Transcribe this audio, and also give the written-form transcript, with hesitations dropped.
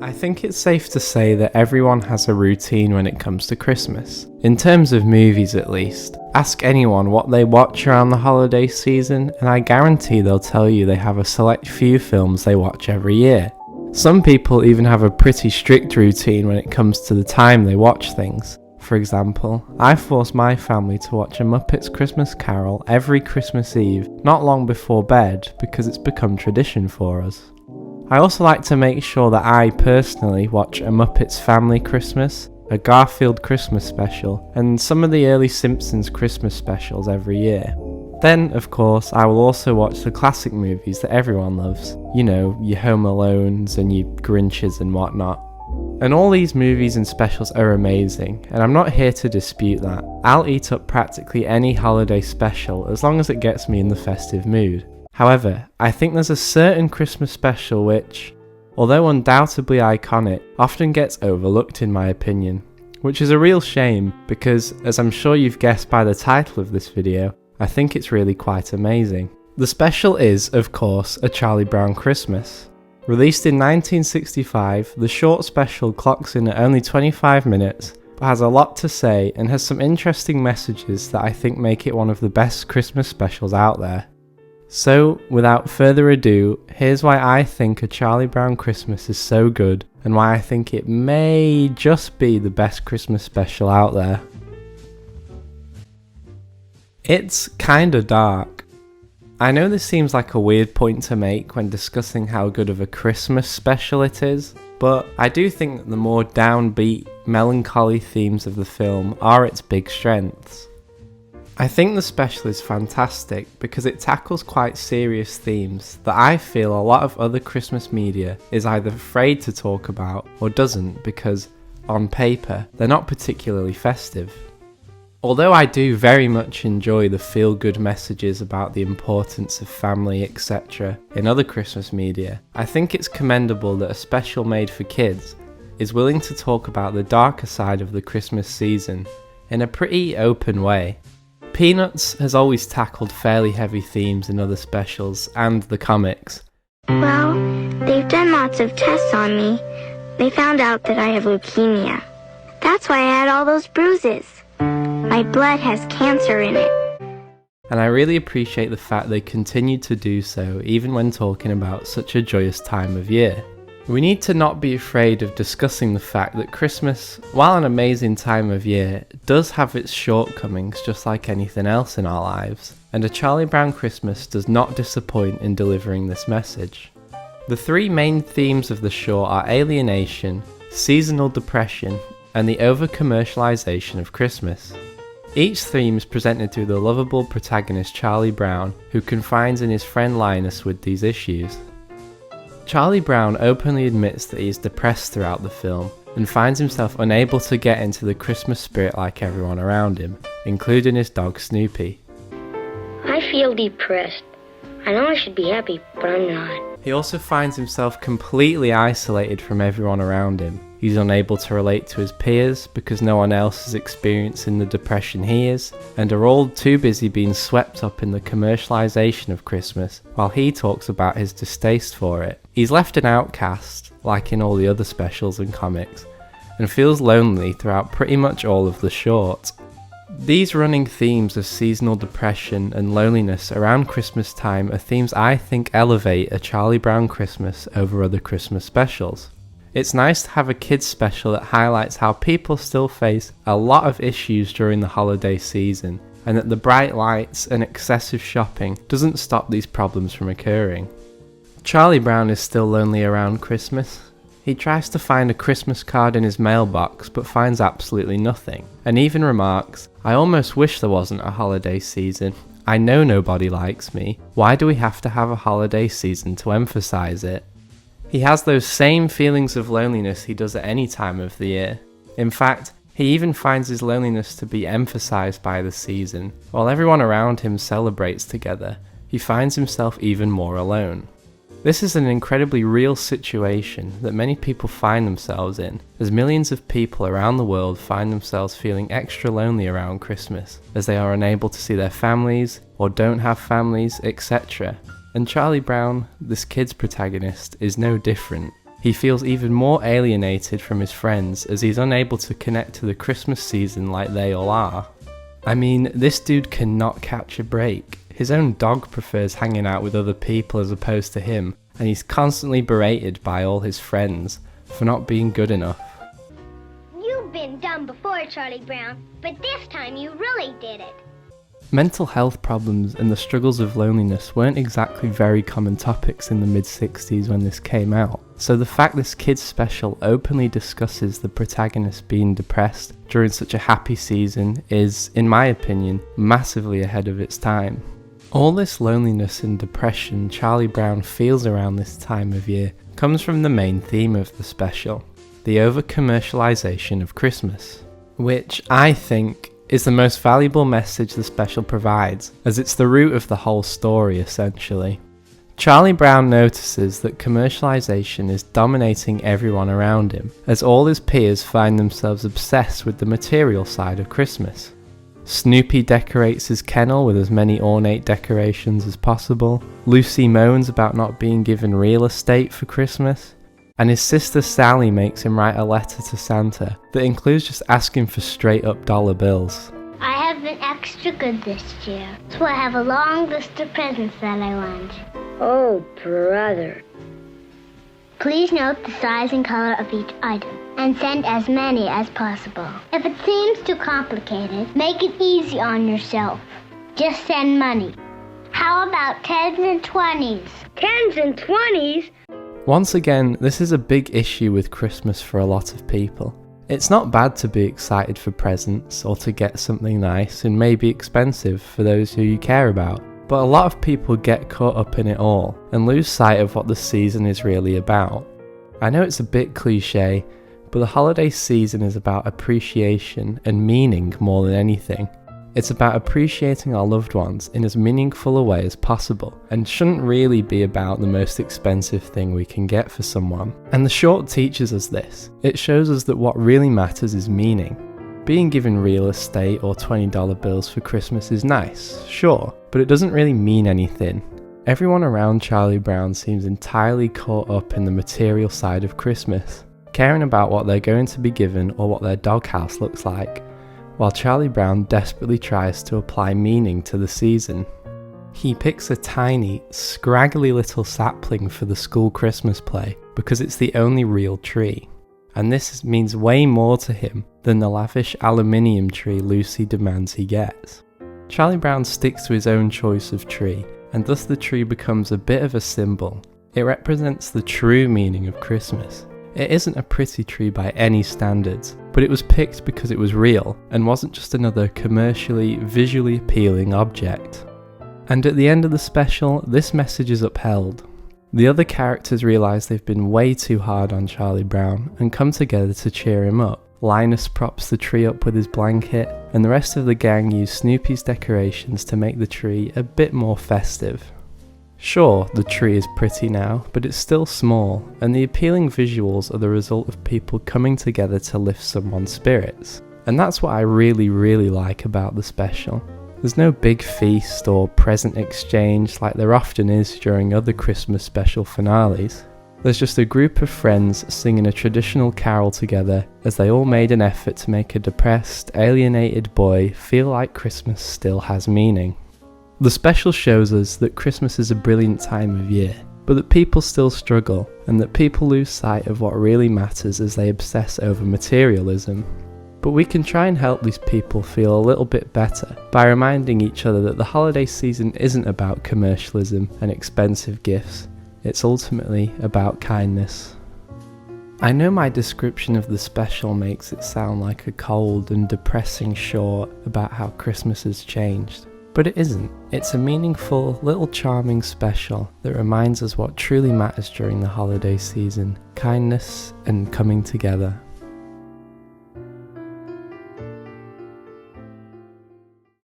I think it's safe to say that everyone has a routine when it comes to Christmas. In terms of movies at least. Ask anyone what they watch around the holiday season and I guarantee they'll tell you they have a select few films they watch every year. Some people even have a pretty strict routine when it comes to the time they watch things. For example, I force my family to watch A Muppet's Christmas Carol every Christmas Eve, not long before bed, because it's become tradition for us. I also like to make sure that I personally watch A Muppet's Family Christmas, a Garfield Christmas special, and some of the early Simpsons Christmas specials every year. Then, of course, I will also watch the classic movies that everyone loves. You know, your Home Alones and your Grinches and whatnot. And all these movies and specials are amazing, and I'm not here to dispute that. I'll eat up practically any holiday special as long as it gets me in the festive mood. However, I think there's a certain Christmas special which, although undoubtedly iconic, often gets overlooked in my opinion. Which is a real shame because, as I'm sure you've guessed by the title of this video, I think it's really quite amazing. The special is, of course, A Charlie Brown Christmas. Released in 1965, the short special clocks in at only 25 minutes, but has a lot to say and has some interesting messages that I think make it one of the best Christmas specials out there. So, without further ado, here's why I think A Charlie Brown Christmas is so good, and why I think it may just be the best Christmas special out there. It's kinda dark. I know this seems like a weird point to make when discussing how good of a Christmas special it is, but I do think that the more downbeat, melancholy themes of the film are its big strengths. I think the special is fantastic because it tackles quite serious themes that I feel a lot of other Christmas media is either afraid to talk about or doesn't because, on paper, they're not particularly festive. Although I do very much enjoy the feel-good messages about the importance of family, etc. in other Christmas media, I think it's commendable that a special made for kids is willing to talk about the darker side of the Christmas season in a pretty open way. Peanuts has always tackled fairly heavy themes in other specials and the comics. Well, they've done lots of tests on me. They found out that I have leukemia. That's why I had all those bruises. My blood has cancer in it. And I really appreciate the fact they continue to do so even when talking about such a joyous time of year. We need to not be afraid of discussing the fact that Christmas, while an amazing time of year, does have its shortcomings just like anything else in our lives, and A Charlie Brown Christmas does not disappoint in delivering this message. The three main themes of the short are alienation, seasonal depression, and the over-commercialization of Christmas. Each theme is presented through the lovable protagonist Charlie Brown, who confides in his friend Linus with these issues. Charlie Brown openly admits that he is depressed throughout the film, and finds himself unable to get into the Christmas spirit like everyone around him, including his dog Snoopy. I feel depressed. I know I should be happy, but I'm not. He also finds himself completely isolated from everyone around him. He's unable to relate to his peers because no one else is experiencing the depression he is, and are all too busy being swept up in the commercialization of Christmas while he talks about his distaste for it. He's left an outcast, like in all the other specials and comics, and feels lonely throughout pretty much all of the short. These running themes of seasonal depression and loneliness around Christmas time are themes I think elevate A Charlie Brown Christmas over other Christmas specials. It's nice to have a kids special that highlights how people still face a lot of issues during the holiday season, and that the bright lights and excessive shopping doesn't stop these problems from occurring. Charlie Brown is still lonely around Christmas. He tries to find a Christmas card in his mailbox but finds absolutely nothing, and even remarks, "I almost wish there wasn't a holiday season. I know nobody likes me. Why do we have to have a holiday season to emphasize it?" He has those same feelings of loneliness he does at any time of the year. In fact, he even finds his loneliness to be emphasized by the season. While everyone around him celebrates together, he finds himself even more alone. This is an incredibly real situation that many people find themselves in, as millions of people around the world find themselves feeling extra lonely around Christmas, as they are unable to see their families, or don't have families, etc. And Charlie Brown, this kid's protagonist, is no different. He feels even more alienated from his friends as he's unable to connect to the Christmas season like they all are. I mean, this dude cannot catch a break. His own dog prefers hanging out with other people as opposed to him, and he's constantly berated by all his friends for not being good enough. You've been dumb before, Charlie Brown, but this time you really did it. Mental health problems and the struggles of loneliness weren't exactly very common topics in the mid-60s when this came out, so the fact this kids special openly discusses the protagonist being depressed during such a happy season is, in my opinion, massively ahead of its time. All this loneliness and depression Charlie Brown feels around this time of year comes from the main theme of the special, the over-commercialization of Christmas, which I think is the most valuable message the special provides, as it's the root of the whole story essentially. Charlie Brown notices that commercialization is dominating everyone around him, as all his peers find themselves obsessed with the material side of Christmas. Snoopy decorates his kennel with as many ornate decorations as possible, Lucy moans about not being given real estate for Christmas, and his sister Sally makes him write a letter to Santa that includes just asking for straight up dollar bills. I have been extra good this year, so I have a long list of presents that I want. Oh, brother. Please note the size and color of each item, and send as many as possible. If it seems too complicated, make it easy on yourself. Just send money. How about 10s and 20s? 10s and 20s? Once again, this is a big issue with Christmas for a lot of people. It's not bad to be excited for presents or to get something nice and maybe expensive for those who you care about, but a lot of people get caught up in it all and lose sight of what the season is really about. I know it's a bit cliche, but the holiday season is about appreciation and meaning more than anything. It's about appreciating our loved ones in as meaningful a way as possible, and shouldn't really be about the most expensive thing we can get for someone. And the short teaches us this. It shows us that what really matters is meaning. Being given real estate or $20 bills for Christmas is nice, sure, but it doesn't really mean anything. Everyone around Charlie Brown seems entirely caught up in the material side of Christmas, caring about what they're going to be given or what their doghouse looks like, while Charlie Brown desperately tries to apply meaning to the season. He picks a tiny, scraggly little sapling for the school Christmas play because it's the only real tree, and this means way more to him than the lavish aluminium tree Lucy demands he gets. Charlie Brown sticks to his own choice of tree, and thus the tree becomes a bit of a symbol. It represents the true meaning of Christmas. It isn't a pretty tree by any standards, but it was picked because it was real and wasn't just another commercially, visually appealing object. And at the end of the special, this message is upheld. The other characters realise they've been way too hard on Charlie Brown and come together to cheer him up. Linus props the tree up with his blanket, and the rest of the gang use Snoopy's decorations to make the tree a bit more festive. Sure, the tree is pretty now, but it's still small, and the appealing visuals are the result of people coming together to lift someone's spirits. And that's what I really like about the special. There's no big feast or present exchange like there often is during other Christmas special finales. There's just a group of friends singing a traditional carol together as they all made an effort to make a depressed, alienated boy feel like Christmas still has meaning. The special shows us that Christmas is a brilliant time of year, but that people still struggle, and that people lose sight of what really matters as they obsess over materialism. But we can try and help these people feel a little bit better by reminding each other that the holiday season isn't about commercialism and expensive gifts, it's ultimately about kindness. I know my description of the special makes it sound like a cold and depressing short about how Christmas has changed. But it isn't. It's a meaningful, little charming special that reminds us what truly matters during the holiday season: kindness and coming together.